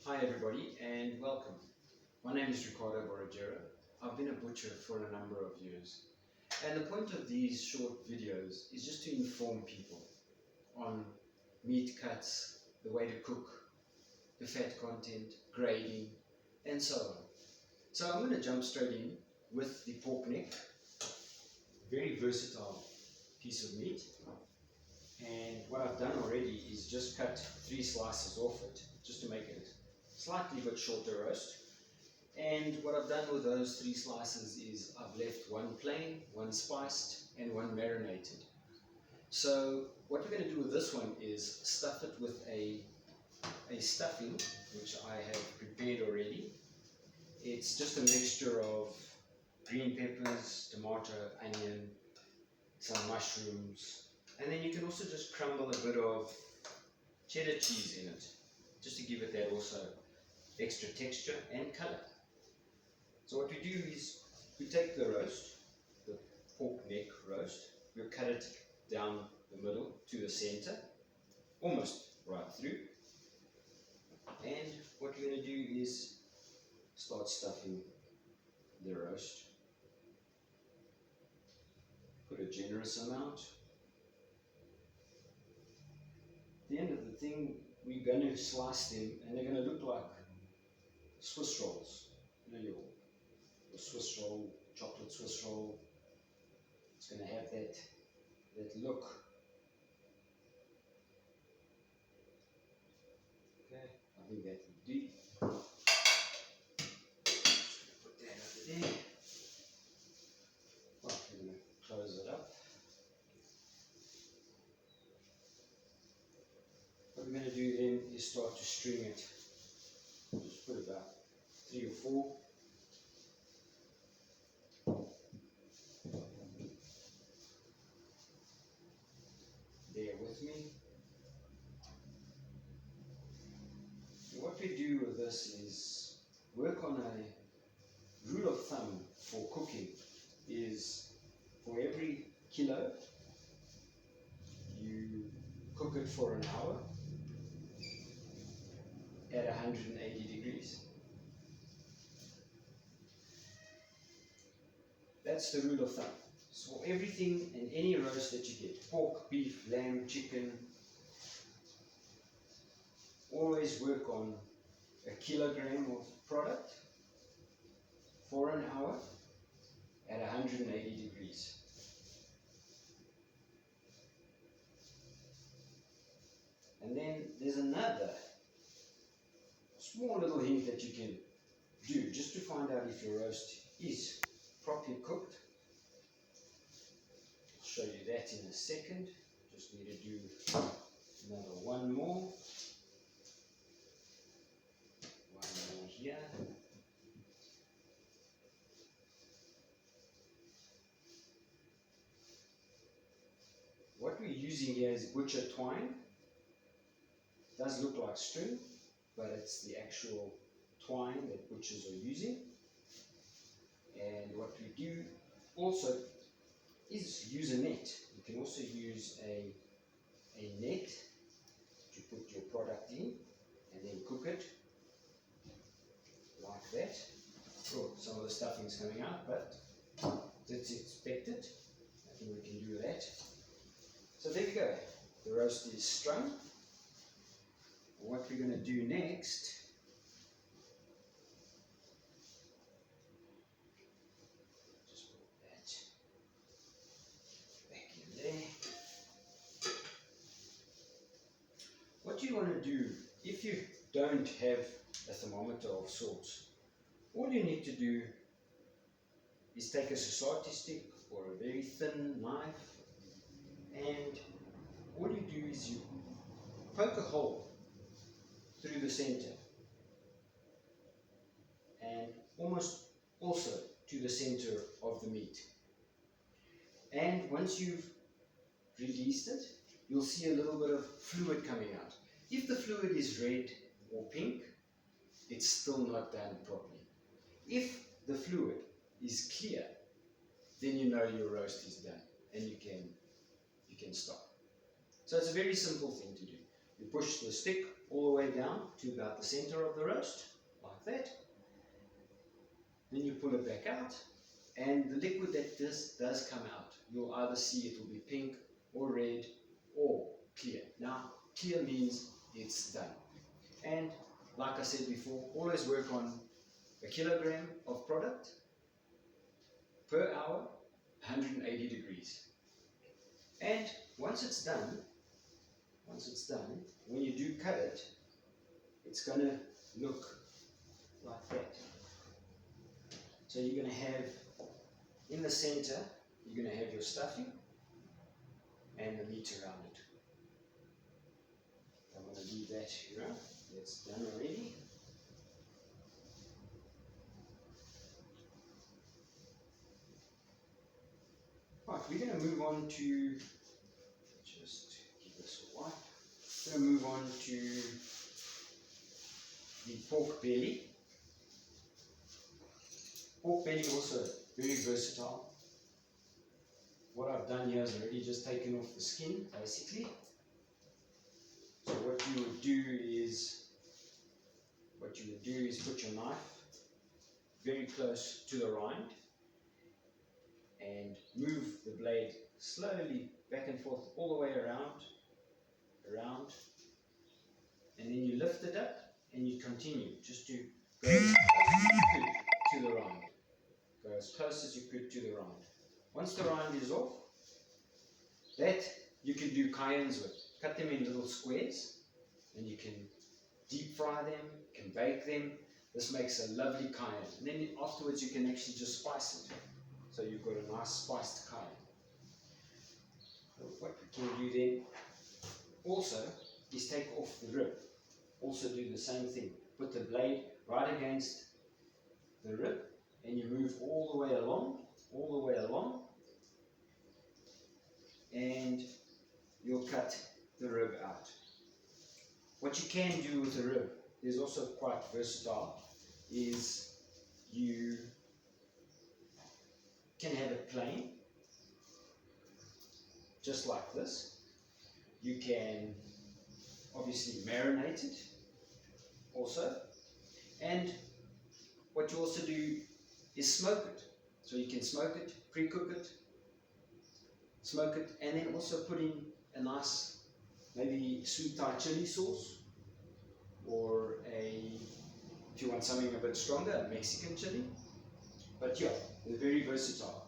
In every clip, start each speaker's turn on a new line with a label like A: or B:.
A: Hi everybody and welcome. My name is Ricardo Borragero. I've been a butcher for a number of years, and the point of these short videos is just to inform people on meat cuts, the way to cook, the fat content, grading, and so on. So I'm going to jump straight in with the pork neck. Very versatile piece of meat, and what I've done already is just cut 3 slices off it just to make it slightly bit shorter roast. And what I've done with those 3 slices is I've left one plain, one spiced, and one marinated. So what we're going to do with this one is stuff it with a stuffing which I have prepared already. It's just a mixture of green peppers, tomato, onion, some mushrooms, and then you can also just crumble a bit of cheddar cheese in it, just to give it that also extra texture and color. So what we do is we take the roast, the pork neck roast, we'll cut it down the middle to the center, almost right through. And what we're going to do is start stuffing the roast. Put a generous amount. At the end of the thing, we're going to slice them and they're going to look like Swiss rolls. You know, your Swiss roll, chocolate Swiss roll. It's going to have that look. Okay, I think that will do. Put that over there. Well, we're going to close it up. What we're going to do then is start to string it. Just put about 3 or 4. Bear with me. And what we do with this is work on a rule of thumb for cooking is for every kilo you cook it for an hour at 180 degrees. That's the rule of thumb. So for everything and any roast that you get, pork, beef, lamb, chicken, always work on a kilogram of product for an hour at 180 degrees. And then there's another small little hint that you can do just to find out if your roast is properly cooked. I'll show you that in a second. Just need to do another one more. One more here. What we're using here is butcher twine. It does look like string, but it's the actual twine that butchers are using. And what we do also is use a net. You can also use a net to put your product in and then cook it like that. Oh, some of the stuffing is coming out, but that's expected. I think we can do that. So there we go. The roast is strung. What we're going to do next what you want to do, if you don't have a thermometer of sorts, all you need to do is take a society stick or a very thin knife, and all you do is you poke a hole through the center and almost also to the center of the meat. And once you've released it, you'll see a little bit of fluid coming out. If the fluid is red or pink, it's still not done properly. If the fluid is clear, then you know your roast is done and you can stop. So it's a very simple thing to do. You push the stick all the way down to about the center of the roast, like that. Then you pull it back out, and the liquid that this does come out, you'll either see it will be pink or red or clear. Now, clear means it's done. And like I said before, always work on a kilogram of product per hour, 180 degrees. And once it's done, when you do cut it, it's going to look like that. So you're going to have, in the center, you're going to have your stuffing and the meat around it. I'm going to leave that here. That's done already. Right, we're going to move on to, just give this a wipe. We're going to move on to the pork belly. Pork belly also very versatile. What I've done here is already just taken off the skin, basically. So what you would do is put your knife very close to the rind and move the blade slowly back and forth all the way around, and then you lift it up and you continue just to go as close as you could to the rind. Go as close as you could to the rind. Once the rind is off, that you can do cayennes with. Cut them in little squares and you can deep fry them, you can bake them. This makes a lovely cayenne. And then afterwards you can actually just spice it. So you've got a nice spiced cayenne. So what we can do then also is take off the rib. Also do the same thing. Put the blade right against the rib and you move all the way along, and you'll cut the rib out. What you can do with the rib is also quite versatile, is you can have it plain, just like this. You can obviously marinate it also, and what you also do is smoke it. So you can smoke it, pre-cook it, smoke it, and then also put in a nice, maybe sweet Thai chili sauce, or if you want something a bit stronger, a Mexican chili. But yeah, they're very versatile.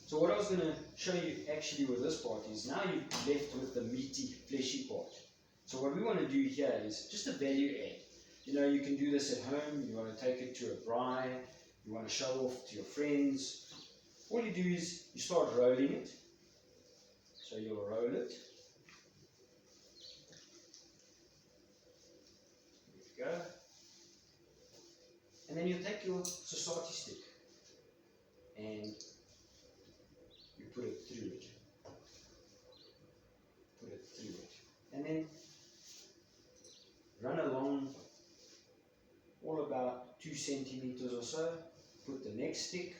A: So what I was going to show you actually with this part is, now you're left with the meaty, fleshy part. So what we want to do here is just a value add. You know, you can do this at home. You want to take it to a braai, you want to show off to your friends. All you do is you start rolling it. So you'll roll it. There we go. And then you take your society stick and you put it through it. And then run along all about 2 centimeters or so. Put the next stick.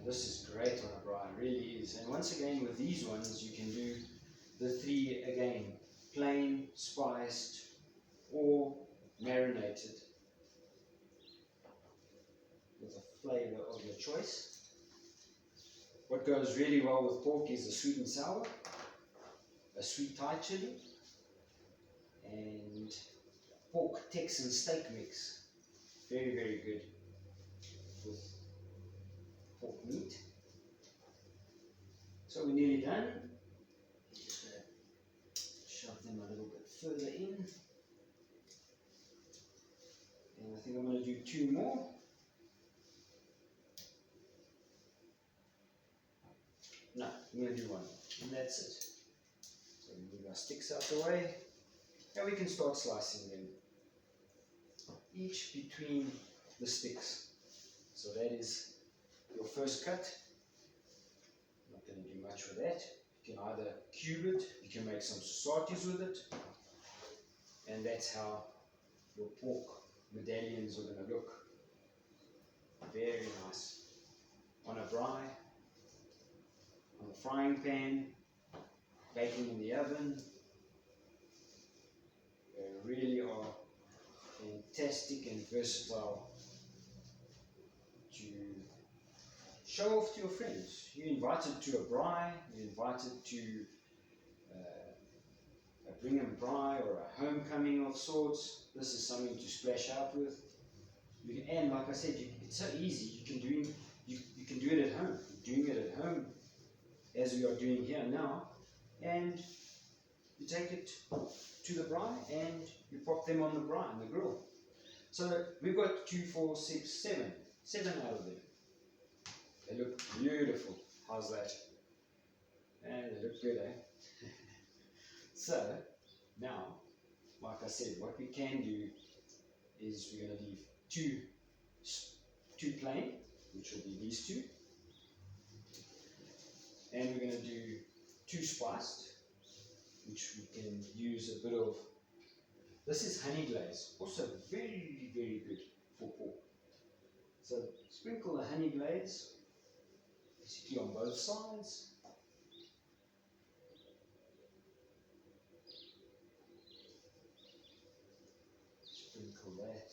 A: This is great on a braai, really is. And once again, with these ones, you can do the 3 again: plain, spiced, or marinated with a flavor of your choice. What goes really well with pork is the sweet and sour, a sweet Thai chili, and pork Texan steak mix. Very, very good with pork meat. So we're nearly done. Just going to shove them a little bit further in. And I think I'm going to do 2 more. No, I'm going to do 1 more, and that's it. So we move our sticks out the way, and we can start slicing them, each between the sticks. So that is your first cut. I'm not going to do much with that. You can either cube it, you can make some sausages with it, And that's how your pork medallions are going to look. Very nice. On a braai, on a frying pan, baking in the oven. They really are fantastic and versatile to show off to your friends. You're invited to a braai, you're invited to a Brigham braai or a homecoming of sorts. This is something to splash out with. And like I said, it's so easy. You can do it at home. You're doing it at home as we are doing here now, and you take it to the braai and you pop them on the braai, on the grill. So we've got 2, 4, 6, 7. 7 out of them. They look beautiful. How's that? And they look good, eh? So now, like I said, what we can do is we're going to leave two plain, which will be these two, and we're going to do 2 spiced, which we can use a bit of. This is honey glaze, also very, very good for pork. So sprinkle the honey glaze basically on both sides. Sprinkle that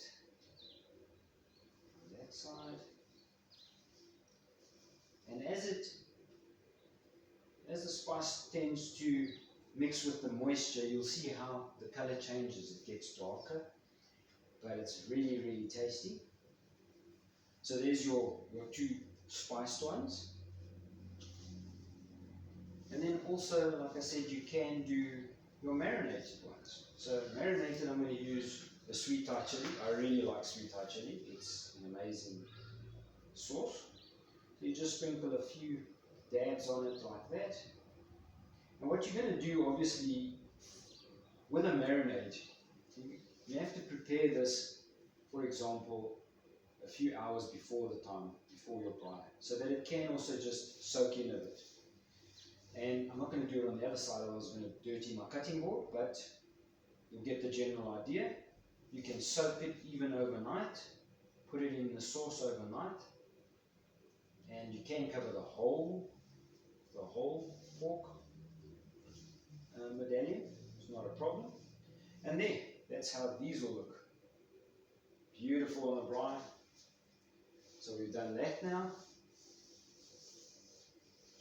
A: on that side. And as the spice tends to mix with the moisture, you'll see how the color changes. It gets darker, but it's really, really tasty. So there's your 2 spiced ones. And then also, like I said, you can do your marinated ones. So marinated, I'm going to use a sweet Thai chili. I really like sweet Thai chili. It's an amazing sauce. You just sprinkle a few dabs on it like that. And what you're going to do, obviously, with a marinade, you have to prepare this, for example, a few hours before your braai, so that it can also just soak in a bit. And I'm not going to do it on the other side. I was going to dirty my cutting board, but you'll get the general idea. You can soak it even overnight, put it in the sauce overnight, and you can cover the whole pork medallion. It's not a problem. And there, that's how these will look. Beautiful on the braai. So we've done that now.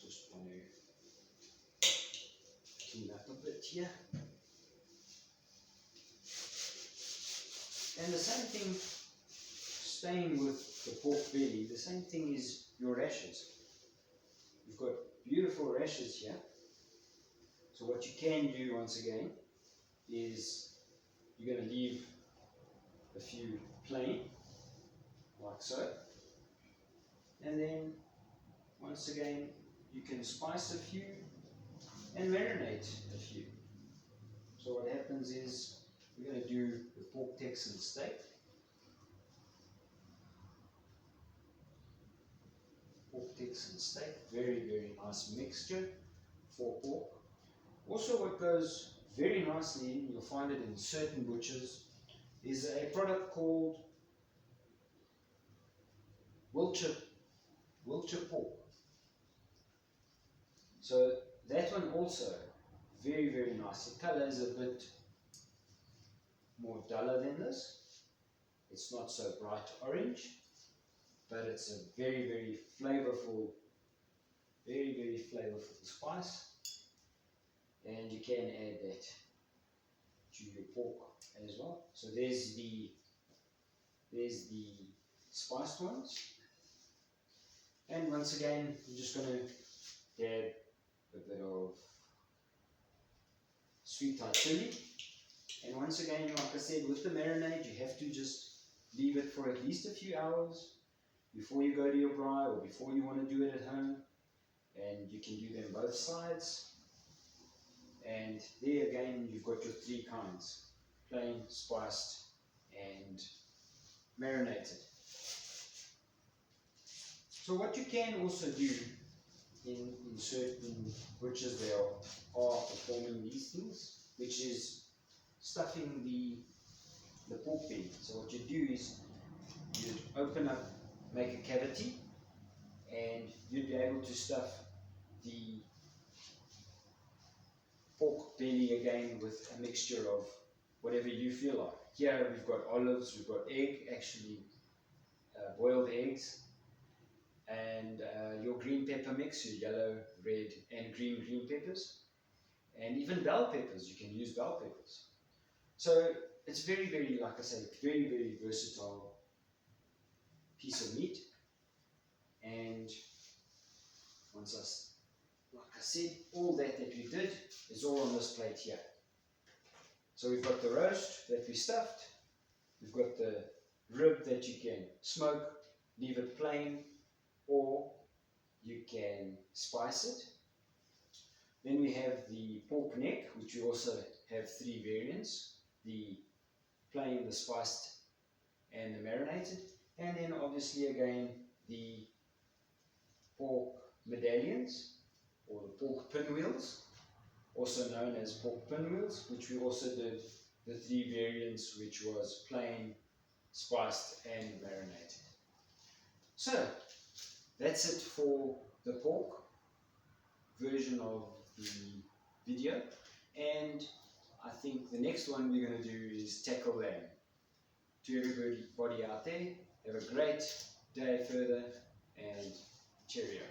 A: Just want to clean up a bit here. And the same thing, staying with the pork belly, the same thing is your rashers. You've got beautiful rashers here. So what you can do, once again, is you're going to leave a few plain, like so. And then, once again, you can spice a few and marinate a few. So what happens is, we're going to do the pork Texan steak. Pork Texan steak, very, very nice mixture for pork. Also, what goes very nicely in, you'll find it in certain butchers, is a product called Wiltshire pork. So that one also very, very nice. The color is a bit more duller than this. It's not so bright orange, but it's a very, very flavorful spice. And you can add that to your pork as well. So there's the spiced ones. And once again, I'm just going to dab a bit of sweet Thai chili. And once again, like I said, with the marinade, you have to just leave it for at least a few hours before you go to your braai or before you want to do it at home. And you can do them both sides. And there again, you've got your 3 kinds: plain, spiced, and marinated. So what you can also do in certain butchers, they are performing these things, which is stuffing the pork belly. So what you do is you'd open up, make a cavity, and you'd be able to stuff the pork belly again with a mixture of whatever you feel like. Here we've got olives, we've got egg, actually boiled eggs, and your green pepper mix, your yellow, red, and green peppers, and even bell peppers. You can use bell peppers. So it's very, like I say, very versatile piece of meat. And like I said, all that we did is all on this plate here. So we've got the roast that we stuffed, we've got the rib that you can smoke, leave it plain, or you can spice it. Then we have the pork neck, which we also have 3 variants: the plain, the spiced, and the marinated. And then obviously again the pork medallions, or the pork pinwheels, also known as pork pinwheels, which we also did the 3 variants, which was plain, spiced, and marinated. So that's it for the pork version of the video, and I think the next one we're going to do is tackle lamb. To everybody out there, have a great day further, and cheerio.